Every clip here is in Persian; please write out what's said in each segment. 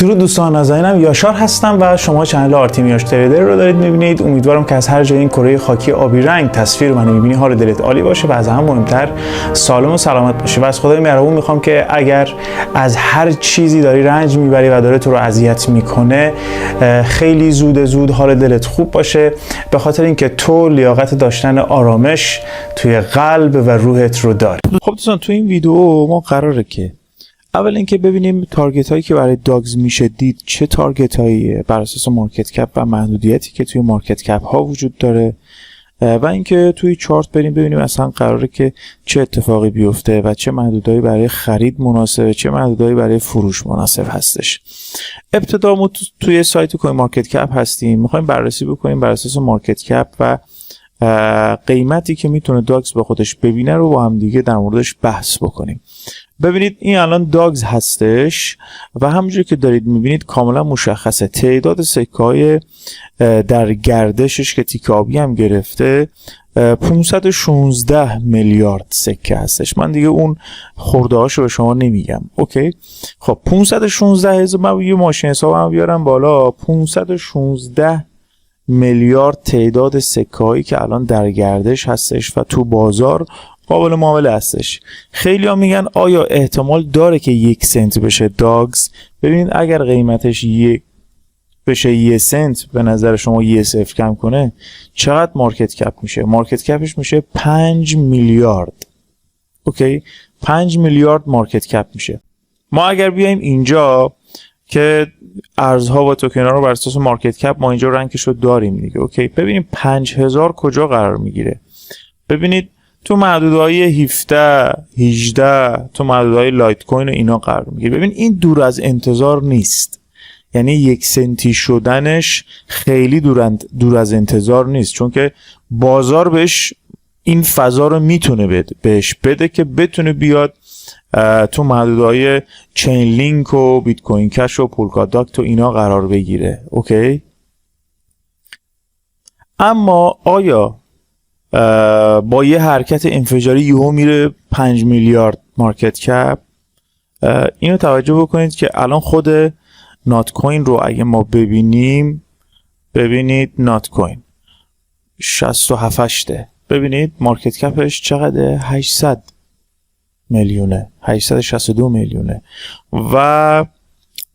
درود دوستان، نازنینم یاشار هستم و شما چنل آرتمیاش تریدر رو دارید میبینید. امیدوارم که از هر جای این کره خاکی آبی رنگ تصویر منو میبینی حال دلت عالی باشه و از هم مهمتر سالم و سلامت باشه. و از خدای مهربون میخوام که اگر از هر چیزی داری رنج میبری و داره تو رو اذیت میکنه، خیلی زود حال دلت خوب باشه، به خاطر اینکه تو لیاقت داشتن آرامش توی قلب و روحت رو داری. خب دوستان، تو این ویدیو ما قراره که اول اینکه ببینیم تارگت هایی که برای داگز میشه دید چه تارگت هایی بر اساس مارکت کپ و محدودیتی که توی مارکت کپ ها وجود داره، و اینکه توی چارت بریم ببینیم اصلا قراره که چه اتفاقی بیفته و چه محدودهایی برای خرید مناسبه، چه محدودهایی برای فروش مناسب هستش. ابتدا ما توی سایت کوین مارکت کپ هستیم، میخوایم بررسی بکنیم بر اساس مارکت کپ و قیمتی که میتونه داگز به خودش ببینه رو با هم دیگه در موردش بحث بکنیم. ببینید این الان داگز هستش و همونجوری که دارید میبینید کاملا مشخصه تعداد سکه‌های در گردشش که تیک آبی هم گرفته 516 میلیارد سکه هستش. من دیگه اون خورده هاشو به شما نمیگم. اوکی، خب 516 هزار، من یه ماشین حسابم بیارم بالا، 516 میلیارد تعداد سکه‌هایی که الان در گردش هستش و تو بازار قابل معامله هستش. خیلی ها میگن آیا احتمال داره که 1 سنت بشه داگز؟ ببینید اگر قیمتش بشه 1 سنت، به نظر شما 1 صفر کم کنه چقدر مارکت کپ میشه؟ مارکت کپش میشه 5 میلیارد. اوکی، 5 میلیارد مارکت کپ میشه. ما اگر بیایم اینجا که ارزها و توکن ها رو بر اساس مارکت کپ ما اینجا رنکش رو داریم دیگه. اوکی، ببینیم 5000 کجا قرار میگیره. ببینید تو محدودهای 17 18 تو محدودهای لایت کوین و اینا قرار میگیره. ببین این دور از انتظار نیست، یعنی 1 سنتی شدنش خیلی دور از انتظار نیست، چون که بازار بهش این فضا رو میتونه بهش بده که بتونه بیاد تو محدودهای چین لینک و بیت کوین کش و پولکاداکت و اینا قرار بگیره. اوکی، اما آیا با یه حرکت انفجاری یهو میره 5 میلیارد مارکت کپ؟ اینو توجه بکنید که الان خود نات کوین رو اگه ما ببینیم، ببینید نات کوین 67 ببینید مارکت کپش چقدره؟ 800 میلیونه، 862 میلیونه. و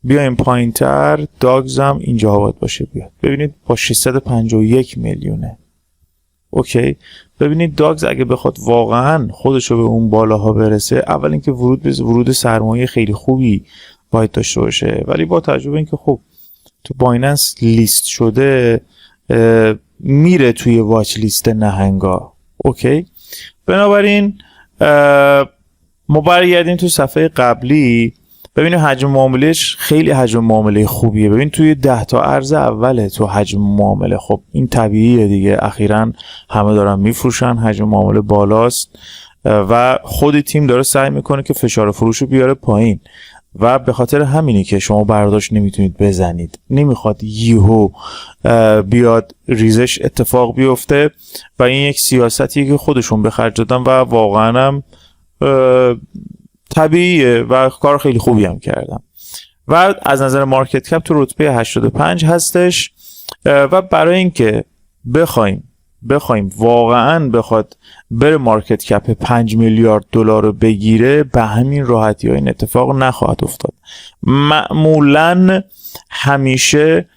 بیایم پایین تر، داگز هم اینجا باید باشه بیاد، ببینید با 651 میلیونه. اوکی، ببینید داگز اگه بخواد واقعا خودشو به اون بالاها برسه، اول اینکه ورود سرمایه خیلی خوبی باید داشته باشه، ولی با تجربه اینکه خب تو بایننس لیست شده میره توی واچ لیست نهنگا. اوکی، بنابراین ما برگردیم تو صفحه قبلی، ببینیم حجم معاملهش خیلی حجم معامله خوبیه. ببین توی 10 تا ارز اوله تو حجم معامله. خب این طبیعیه دیگه، اخیراً همه دارن میفروشن، حجم معامله بالاست و خود تیم داره سعی میکنه که فشار فروش رو بیاره پایین و به خاطر همینی که شما برداشت نمیتونید بزنید، نمیخواد یهو بیاد ریزش اتفاق بیفته و این یک سیاستیه که خودشون به خرج دادن و واقعا هم طبیعیه و کار خیلی خوبی هم کردم. و از نظر مارکت کپ تو رتبه 85 هستش و برای اینکه بخوایم واقعا بخواد بره مارکت کپ 5 میلیارد دلار رو بگیره، به همین راحتی ها این اتفاق نخواهد افتاد. معمولا همیشه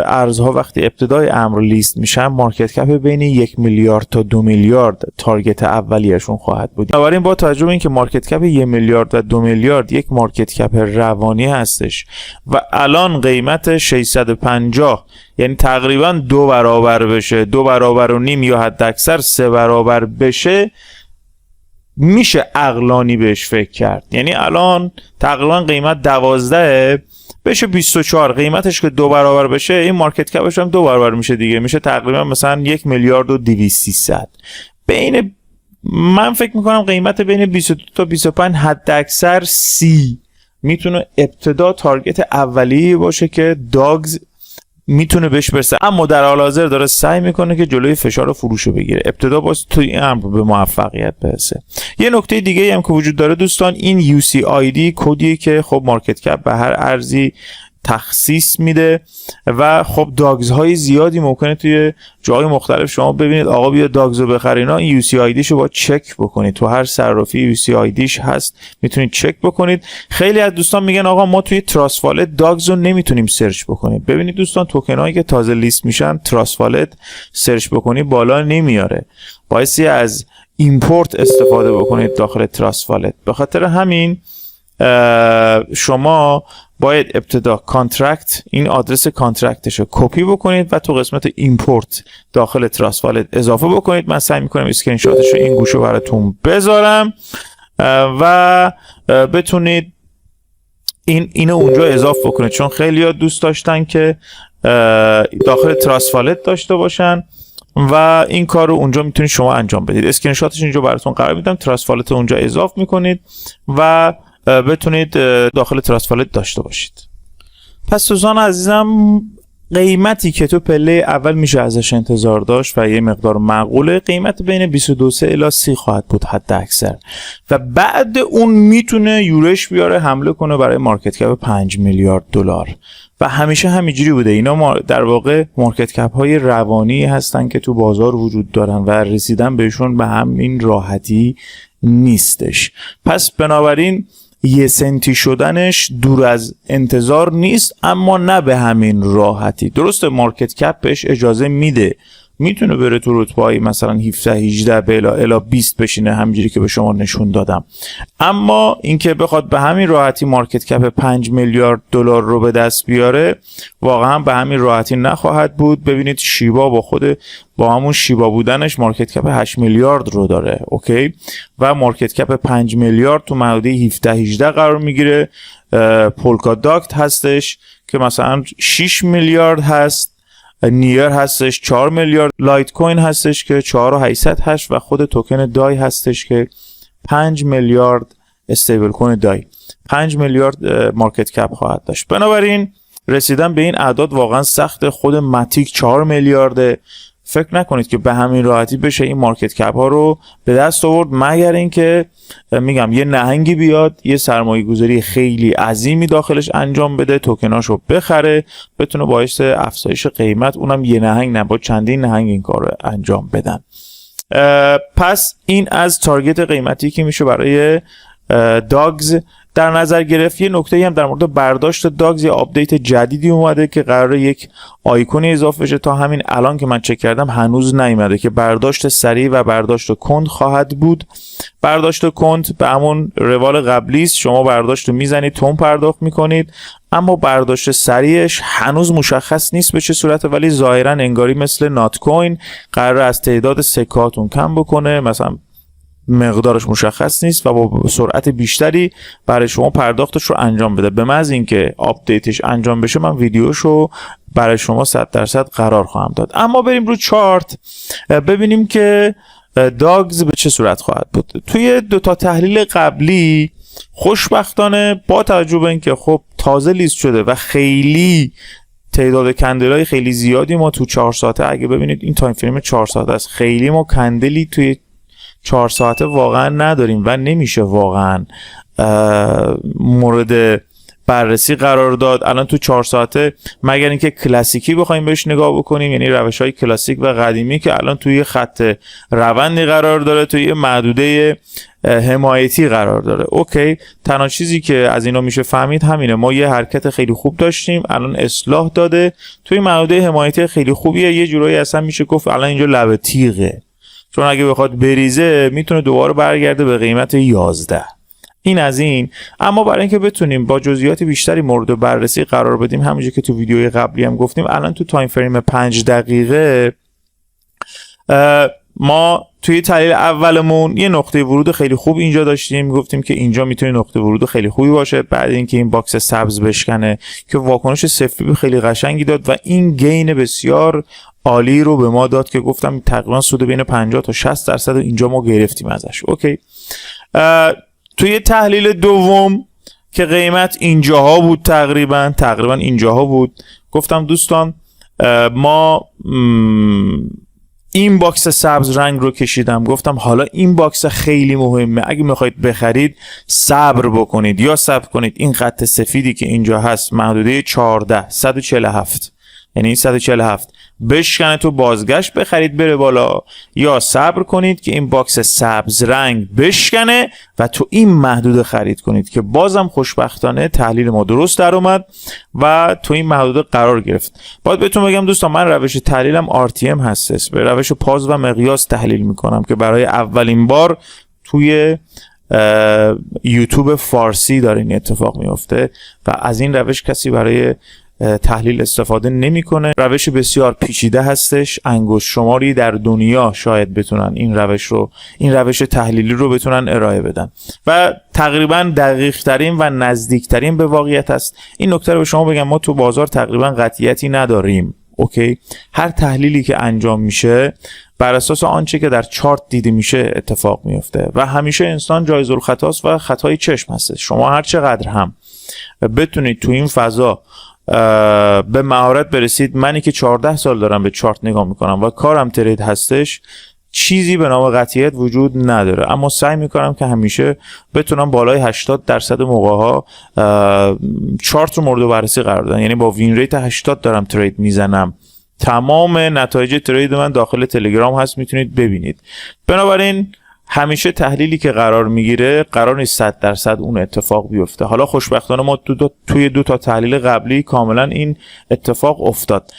ارزها وقتی ابتدای امر لیست میشن، مارکت کپ بین 1 میلیارد تا 2 میلیارد تارگت اولیه‌شون خواهد بود. بنابراین با توجه به اینکه مارکت کپ 1 میلیارد و 2 میلیارد یک مارکت کپ روانی هستش و الان قیمت 650، یعنی تقریبا 2 برابر بشه، 2 برابر و نیم یا حد اکثر 3 برابر بشه، میشه عقلانی بهش فکر کرد. یعنی الان تقریبا قیمت 12 بشه 24، قیمتش که 2 برابر بشه، این مارکت کپش هم 2 برابر میشه دیگه، میشه تقریبا مثلا 1 میلیارد و 200 بین، من فکر میکنم قیمت بین 22 تا 25 حد اکثر 30 میتونه ابتدا تارگت اولیه باشه که داگز میتونه بهش برسه، اما در حال حاضر داره سعی میکنه که جلوی فشار فروش رو بگیره، ابتدا باز تو این امر به موفقیت برسه. یه نکته دیگه هم که وجود داره دوستان، این UCID کدیه که خب مارکت کپ به هر ارزی تخصیص میده و خب داگز های زیادی ممکنه توی جای مختلف شما ببینید آقا بیا داگز رو بخرینا، این یو سی آی دیش رو با چک بکنید، تو هر صرافی یو سی آی دیش هست میتونید چک بکنید. خیلی از دوستان میگن آقا ما توی تراست والت داگز رو نمیتونیم سرچ بکنیم. ببینید دوستان توکن هایی که تازه لیست میشن تراست والت سرچ بکنی بالا نمیاره، بایستی از ایمپورت استفاده بکنید داخل تراست والت. به خاطر همین شما باید ابتدا کانترکت، این آدرس کانترکتش رو کپی بکنید و تو قسمت ایمپورت داخل تراست والت اضافه بکنید. من سعی میکنم اسکرین شاتش رو این گوشه براتون بذارم و بتونید اینو اونجا اضافه بکنید، چون خیلی ها دوست داشتن که داخل تراست والت داشته باشن و این کار رو اونجا میتونید شما انجام بدید. اسکرین شاتش اینجا براتون قرار میدم، تراست والت اونجا اضافه میکنید و بتونید داخل تراست والت داشته باشید. پس دوستان عزیزم، قیمتی که تو پله اول میشه ازش انتظار داشت و یه مقدار معقوله، قیمت بین 22 الی 30 خواهد بود حد اکثر و بعد اون میتونه یورش بیاره حمله کنه برای مارکت کپ 5 میلیارد دلار و همیشه همینجوری بوده. اینا در واقع مارکت کپ های روانی هستن که تو بازار وجود دارن و رسیدن بهشون به همین راحتی نیستش. پس بنابراین یه سنتی شدنش دور از انتظار نیست، اما نه به همین راحتی. درسته مارکت کپ بهش اجازه میده، میتونه بره تو رتبه‌های مثلا 17 18 به الی 20 بشینه همینجوری که به شما نشون دادم، اما اینکه بخواد به همین راحتی مارکت کپ 5 میلیارد دلار رو به دست بیاره واقعا به همین راحتی نخواهد بود. ببینید شیبا با همون شیبا بودنش مارکت کپ 8 میلیارد رو داره، اوکی، و مارکت کپ 5 میلیارد تو محدوده 17 18 قرار میگیره. پولکا داکت هستش که مثلا 6 میلیارد هست، نیر هستش 4 میلیارد، لایت کوین هستش که 4.808 و خود توکن دای هستش که 5 میلیارد استیبل کوین دای 5 میلیارد مارکت کپ خواهد داشت. بنابراین رسیدن به این اعداد واقعا سخت. خود ماتیک 4 میلیارده. فکر نکنید که به همین راحتی بشه این مارکت کپ ها رو به دست آورد، مگر اینکه میگم یه نهنگی بیاد یه سرمایه گذاری خیلی عظیمی داخلش انجام بده، توکناشو بخره، بتونه باعث افزایش قیمت، اونم یه نهنگ نه با چندین نهنگ این کار رو انجام بدن. پس این از تارگت قیمتی که میشه برای داگز در نظر گرفت. یه نکته هم در مورد برداشت داگز، یه آپدیت جدیدی اومده که قراره یک آیکونی اضافه بشه. تا همین الان که من چک کردم هنوز نیومده که برداشت سریع و برداشت کند خواهد بود. برداشت کند به همون روال قبلی است، شما برداشت رو میزنید تون پرداخت میکنید، اما برداشت سریعش هنوز مشخص نیست به چه صورته، ولی ظاهرا انگاری مثل نات کوین قراره از تعداد سکاتون کم بکنه، مثلا مقدارش مشخص نیست و با سرعت بیشتری برای شما پرداختش رو انجام بده. به محض اینکه آپدیتش انجام بشه من ویدیوشو برای شما 100% قرار خواهم داد. اما بریم رو چارت ببینیم که داگز به چه صورت خواهد بود. توی دو تا تحلیل قبلی خوشبختانه با توجه به اینکه خب تازه لیست شده و خیلی تعداد کندلای خیلی زیادی ما تو 4 ساعته، اگه ببینید این تایم فریم 4 ساعته است، خیلی ما کندلی توی 4 ساعته واقعا نداریم و نمیشه واقعا مورد بررسی قرار داد. الان تو 4 ساعته مگر اینکه کلاسیکی بخوایم بهش نگاه بکنیم، یعنی روش‌های کلاسیک و قدیمی که الان توی خط روندی قرار داره، توی محدوده حمایتی قرار داره، اوکی. تنها چیزی که از اینا میشه فهمید همینه، ما یه حرکت خیلی خوب داشتیم الان اصلاح داده توی محدوده حمایتی خیلی خوبیه، یه جورایی اصلا میشه گفت الان اینجا لبه تیغه، چون اگه بخواد بریزه میتونه دوباره برگرده به قیمت 11. این از این. اما برای اینکه بتونیم با جزئیات بیشتری مورد بررسی قرار بدیم، همونجوری که تو ویدیوی قبلی هم گفتیم، الان تو تایم فریم 5 دقیقه ما توی تحلیل اولمون یه نقطه ورود خیلی خوب اینجا داشتیم، گفتیم که اینجا میتونه نقطه ورود خیلی خوبی باشه. بعد اینکه این باکس سبز بشکنه که واکنش صفری خیلی قشنگی داد و این گین بسیار عالی رو به ما داد که گفتم تقریبا سود بین 50 تا 60% اینجا ما گرفتیم ازش، اوکی. توی تحلیل دوم که قیمت اینجاها بود، تقریبا اینجاها بود، گفتم دوستان ما این باکس سبز رنگ رو کشیدم، گفتم حالا این باکس خیلی مهمه، اگه میخواید بخرید صبر بکنید یا صبر کنید این خط سفیدی که اینجا هست محدوده 14 147 یعنی 147 بشکنه تو بازگشت بخرید بره بالا، یا صبر کنید که این باکس سبز رنگ بشکنه و تو این محدوده خرید کنید که بازم خوشبختانه تحلیل ما درست در اومد و تو این محدوده قرار گرفت. باید بهتون بگم دوستان من روش تحلیلم RTM هستش، به روش پاز و مقیاس تحلیل میکنم که برای اولین بار توی یوتیوب فارسی داره این اتفاق میفته و از این روش کسی برای تحلیل استفاده نمیکنه. روش بسیار پیچیده هستش، انگشت شماری در دنیا شاید بتونن این روش تحلیلی رو بتونن ارائه بدن و تقریبا دقیق ترین و نزدیک ترین به واقعیت است. این نکته رو به شما بگم، ما تو بازار تقریبا قطعیتی نداریم. اوکی، هر تحلیلی که انجام میشه بر اساس آنچه که در چارت دیده میشه اتفاق میفته و همیشه انسان جایز الخطاست و خطای چشم هست. شما هر چقدر هم بتونید تو این فضا به مهارت برسید، منی که 14 سال دارم به چارت نگاه میکنم و کارم ترید هستش، چیزی به نام قطعیت وجود نداره، اما سعی میکنم که همیشه بتونم بالای 80% موقعها چارت رو مورد بررسی قرار بدم، یعنی با وین ریت 80 دارم ترید میزنم. تمام نتایج ترید من داخل تلگرام هست، میتونید ببینید. بنابراین همیشه تحلیلی که قرار میگیره قرار نیست 100% اون اتفاق بیفته. حالا خوشبختانه ما توی 2 تا تحلیل قبلی کاملا این اتفاق افتاد.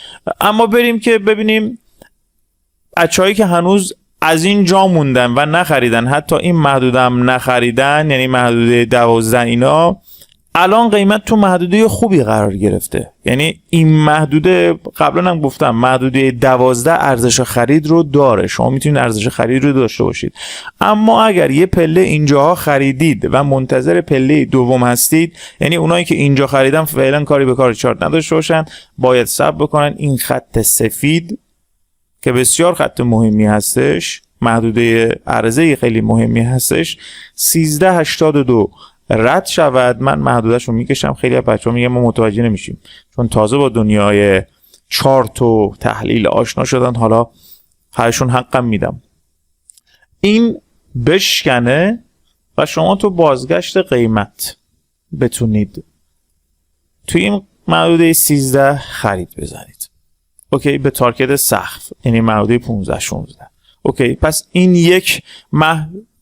اما بریم که ببینیم بچه‌هایی که هنوز از این جا موندن و نخریدن، حتی این محدودم نخریدن، یعنی محدوده 12 اینا، الان قیمت تو محدوده خوبی قرار گرفته. یعنی این محدوده قبلا هم گفتم محدوده 12 ارزش خرید رو داره، شما میتونید ارزش خرید رو داشته باشید. اما اگر یه پله اینجاها خریدید و منتظر پله دوم هستید، یعنی اونایی که اینجا خریدن فعلا کاری به کار چارت نداشته باشن، باید صبر بکنن. این خط سفید که بسیار خط مهمی هستش، محدوده عرضه خیلی مهمی هستش، 1382 رد شود، من محدودش رو میکشم. خیلی از بچه‌ها میگن ما متوجه نمیشیم چون تازه با دنیای چارت و تحلیل آشنا شدن، حالا هرشون حقم میدم. این بشکنه و شما تو بازگشت قیمت بتونید توی این محدوده 13 خرید بزنید. اوکی، به تارگت سقف، یعنی محدوده 15 16. اوکی، پس این یک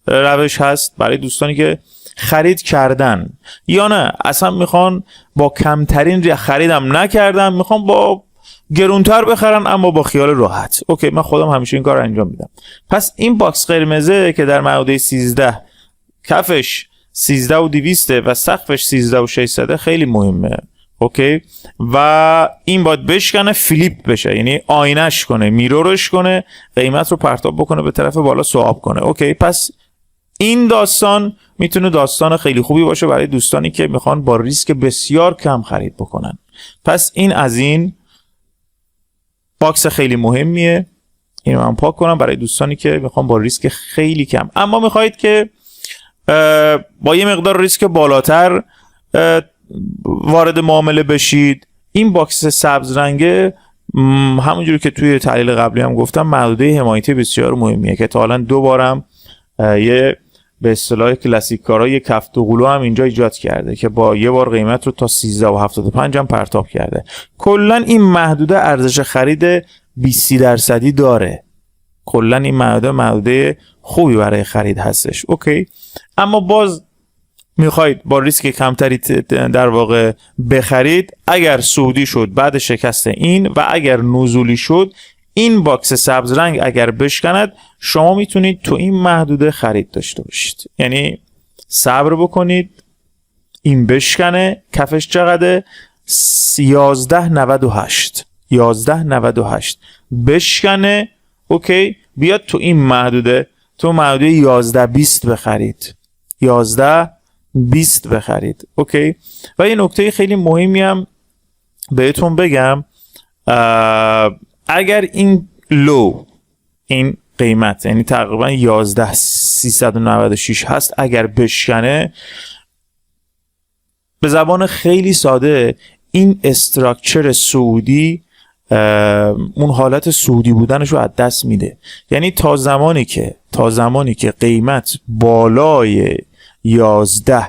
روش هست برای دوستانی که خرید کردن یا نه اصلا میخوان با کمترین خریدم نکردم، میخوان با گرونتر بخرن اما با خیال راحت. اوکی، من خودم همیشه این کار رو انجام میدم. پس این باکس قرمزه که در محدوده 13 کفش 13200 و سقفش 13600 خیلی مهمه. اوکی، و این باید بشکنه فلیپ بشه، یعنی آینش کنه، میرورش کنه، قیمت رو پرتاب بکنه به طرف بالا، سواب کنه. اوکی، پس این داستان میتونه داستان خیلی خوبی باشه برای دوستانی که میخوان با ریسک بسیار کم خرید بکنن. پس این از این باکس خیلی مهمیه، اینو من پاک کنم برای دوستانی که میخوان با ریسک خیلی کم، اما میخواید که با یه مقدار ریسک بالاتر وارد معامله بشید. این باکس سبز رنگه همونجوری که توی تحلیل قبلی هم گفتم محدوده حمایتی بسیار مهمیه که تا حالا 2 بارم یه به اصطلاح کلاسیک کارا یه کفت و قلو هم اینجا ایجاد کرده که با یه بار قیمت رو تا 13.75 هم پرتاب کرده. کلا این محدوده ارزش خرید 20% داره. کلا این محدوده خوبی برای خرید هستش. اوکی، اما باز میخواید با ریسک کمتری در واقع بخرید. اگر صعودی شد بعد شکست این و اگر نزولی شد این باکس سبز رنگ اگر بشکند، شما میتونید تو این محدوده خرید داشته باشید. یعنی صبر بکنید این بشکنه. کفش چقدره؟ 11.98 11.98 بشکنه. اوکی، بیاد تو این محدوده، تو محدوده 11.20 بخرید، 11.20 بخرید. اوکی، و یه نکته خیلی مهمی هم بهتون بگم، اگر این لو، این قیمت یعنی تقریبا 11.396 هست، اگر بشکنه، به زبان خیلی ساده این استراکچر سعودی اون حالت سعودی بودنش رو از دست میده. یعنی تا زمانی که قیمت بالای 11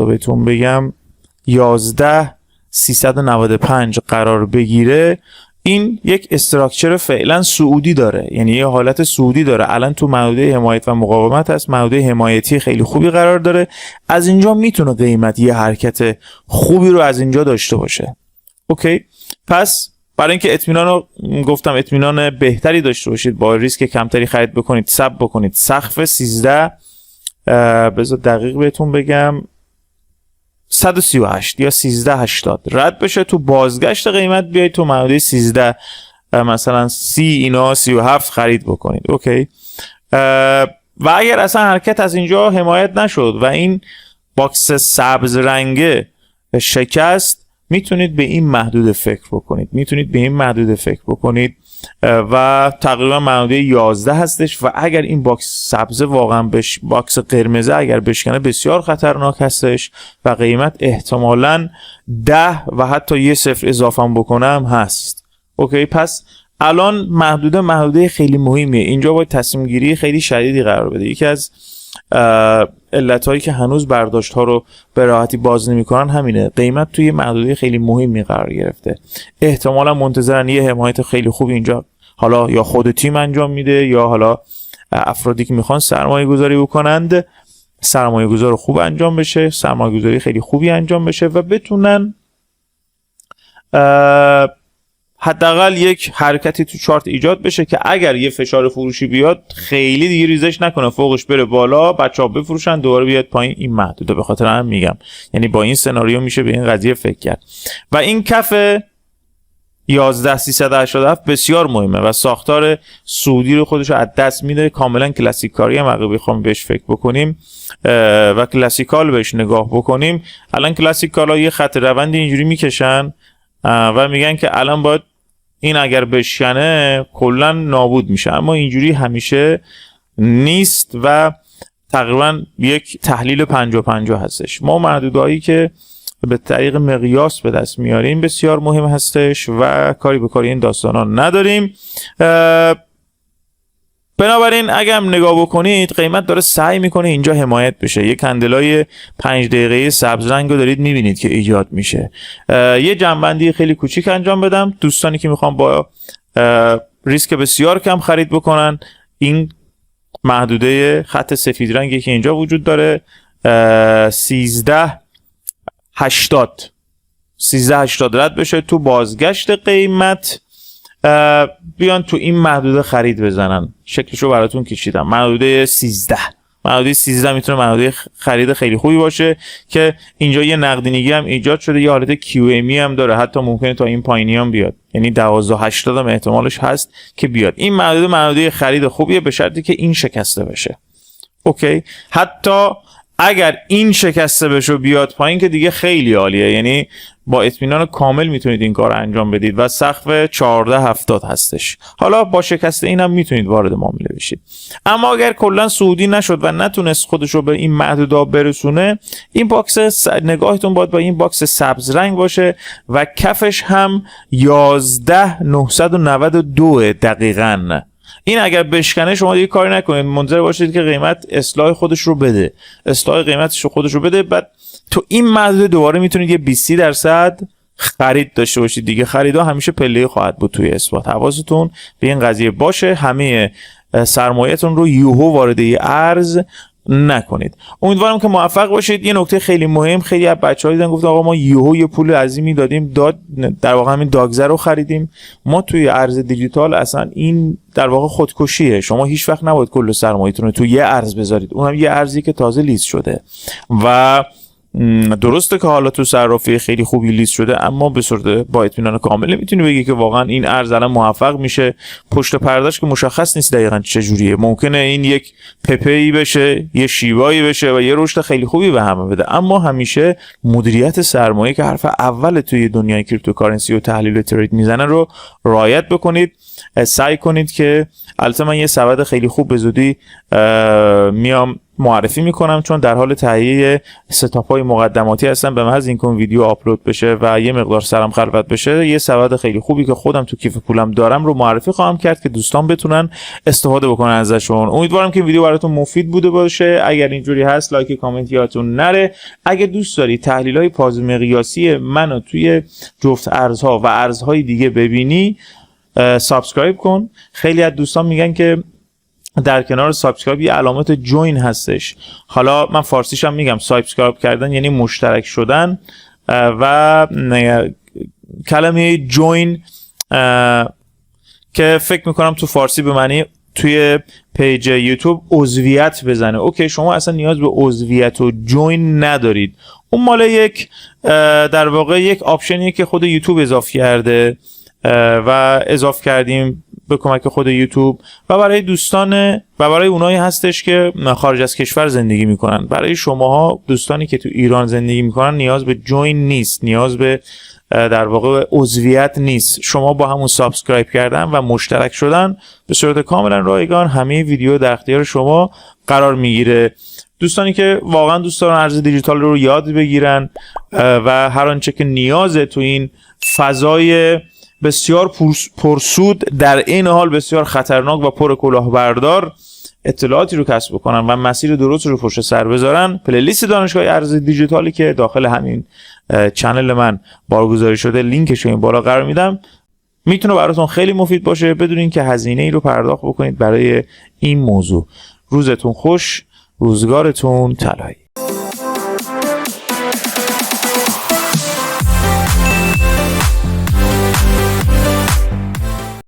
بهتون بگم 11395 قرار بگیره، این یک استراکچر فعلا سعودی داره، یعنی یه حالت سعودی داره. الان تو محدوده حمایت و مقاومت هست، محدوده حمایتی خیلی خوبی قرار داره. از اینجا میتونه قیمت یه حرکت خوبی رو از اینجا داشته باشه. اوکی، پس برای اینکه اطمینان بهتری داشته باشید، با ریسک کمتری خرید بکنید، صبر بکنید. سقف 13 بذار دقیق بهتون بگم 138 یا 1380 رد بشه، تو بازگشت قیمت بیاید تو محدوده 13 مثلا 30 اینا 37 خرید بکنید. اوکی، و اگر اصلا حرکت از اینجا حمایت نشد و این باکس سبز رنگه شکست، میتونید به این محدوده فکر بکنید و تقریبا محدوده 11 هستش و اگر این باکس سبز واقعا باکس قرمز اگر بشکنه بسیار خطرناک هستش و قیمت احتمالاً 10 و حتی یه صفر اضافه بکنم هست. اوکی، پس الان محدوده خیلی مهمیه. اینجا باید تصمیم گیری خیلی شدیدی قرار بده. یکی از علتهایی که هنوز برداشت ها رو به راحتی باز نمی‌کنن همینه، قیمت توی محدوده خیلی مهمی قرار گرفته. احتمالا منتظرن یه حمایت خیلی خوب اینجا، حالا یا خود تیم انجام میده یا حالا افرادی که میخوان سرمایه گذاری بکنند، سرمایه گذار خوب انجام بشه، سرمایه گذاری خیلی خوبی انجام بشه و بتونن حداقل یک حرکتی تو چارت ایجاد بشه که اگر یه فشار فروشی بیاد خیلی دیگه ریزش نکنه، فوقش بره بالا، بچه‌ها بفروشن، دوباره بیاد پایین. این محدوده، به خاطر هم میگم، یعنی با این سناریو میشه به این قضیه فکر کرد. و این کف 11387 بسیار مهمه و ساختار سعودی رو خودش از دست میده. کاملا کلاسیک کاری هم اگه بخوام بهش فکر بکنیم و کلاسیکال بهش نگاه بکنیم، الان کلاسیکالا یه خط روندی اینجوری میکشن و میگن که الان باید این اگر بشکنه کلا نابود میشه، اما اینجوری همیشه نیست و تقریبا یک تحلیل 50-50 هستش. ما محدودهایی که به طریق مقیاس به دست میاریم بسیار مهم هستش و کاری به کاری این داستانا نداریم. بنابراین اگه هم نگاه بکنید قیمت داره سعی میکنه اینجا حمایت بشه. یک کندلای 5 دقیقه سبز رنگ رو دارید میبینید که ایجاد میشه. یه جنبندی خیلی کوچیک انجام بدم. دوستانی که میخوان با ریسک بسیار کم خرید بکنن، این محدوده خط سفید رنگی که اینجا وجود داره 1380 رد بشه، تو بازگشت قیمت بیان تو این محدوده خرید بزنن. شکلشو براتون کشیدم. محدوده 13 میتونه محدوده خرید خیلی خوبی باشه که اینجا یه نقدینگی هم ایجاد شده، یه حالت QME هم داره، حتی ممکنه تا این پایینی هم بیاد، یعنی 1280 هم احتمالش هست که بیاد. این محدوده خرید خوبیه به شرطی که این شکسته بشه. اوکی، حتی اگر این شکسته بشه بیاد پایین که دیگه خیلی عالیه، یعنی با اطمینان کامل میتونید این کار انجام بدید و سقف 1470 هستش. حالا با شکست اینم میتونید وارد معامله بشید. اما اگر کلا صعودی نشد و نتونست خودش رو به این محدوده برسونه، این باکس نگاهتون باید با این باکس سبز رنگ باشه و کفش هم 11992 دقیقاً. این اگر بشکنه شما دیگه کاری نکنید، منتظر باشید که قیمت اصلاح خودش رو بده، بعد تو این محدوده دوباره میتونید یه 20% خرید داشته باشید دیگه. خریدا همیشه پله خواهد بود توی اثبات. حواستون به این قضیه باشه، همه سرمایه‌تون رو یوهو وارد ارز نکنید. امیدوارم که موفق باشید. یه نکته خیلی مهم، خیلی از بچه‌ها دیدن گفتن آقا ما یهو یه پول عظیمی دادیم در واقع همین داگزر رو خریدیم. ما توی ارز دیجیتال اصلا این در واقع خودکشیه. شما هیچ وقت نباید کل سرمایه‌تون رو توی یه ارز بذارید، اونم یه ارزی که تازه لیست شده و درسته که حالا تو صرافی خیلی خوبی لیست شده، اما به صورت با اطمینان کامل نمیتونی بگی که واقعا این ارز الان موفق میشه. پشت پردهش که مشخص نیست دقیقاً چه جوریه. ممکنه این یک پپی بشه، یه شیوایی بشه و یه رشد خیلی خوبی به همه بده، اما همیشه مدیریت سرمایه که حرف اول توی دنیای کریپتوکارنسی و تحلیل ترید میزنه رو رعایت بکنید. سعی کنید که البته من یه سبد خیلی خوب به زودی میام معرفی میکنم، چون در حال تهیه ستاپ های مقدماتی هستم. به محض اینکه اون ویدیو آپلود بشه و یه مقدار سرم خلوت بشه، یه سبد خیلی خوبی که خودم تو کیف پولم دارم رو معرفی خواهم کرد که دوستان بتونن استفاده بکنن ازشون. امیدوارم که این ویدیو براتون مفید بوده باشه. اگر اینجوری هست لایک کامنت یادتون نره. اگه دوست داری تحلیل های بازمقیاسی منو توی جفت ارزها و ارزهای دیگه ببینی، سابسکرایب کن. خیلی از دوستان میگن که در کنار سابسکرایب یه علامت جوین هستش. حالا من فارسیش هم میگم، سابسکرایب کردن یعنی مشترک شدن، و کلمه جوین که فکر میکنم تو فارسی به معنی توی پیج یوتیوب عضویت بزنه. اوکی، شما اصلا نیاز به عضویت و جوین ندارید. اون مال یک در واقع یک آپشنیه که خود یوتیوب اضافه کرده و اضافه کردیم به کمک خود یوتیوب و برای دوستان و برای اونایی هستش که خارج از کشور زندگی میکنن. برای شماها دوستانی که تو ایران زندگی میکنن نیاز به جوین نیست، نیاز به در واقع عضویت نیست. شما با همون سابسکرایب کردن و مشترک شدن به صورت کاملا رایگان همه ویدیو در اختیار شما قرار میگیره. دوستانی که واقعا دوست دارن ارز دیجیتال رو یاد بگیرن و هر آنچه که نیازه تو این فضای بسیار پرسود در این حال بسیار خطرناک و پر کلاهبردار اطلاعاتی رو کسب بکنن و مسیر درست رو پشت سر بذارن، پلیلیست دانشگاه ارز دیجیتالی که داخل همین چنل من بارگذاری شده، لینکش رو این بالا قرار میدم، میتونه براتون خیلی مفید باشه بدون اینکه هزینه ای رو پرداخت بکنید برای این موضوع. روزتون خوش، روزگارتون طلایی.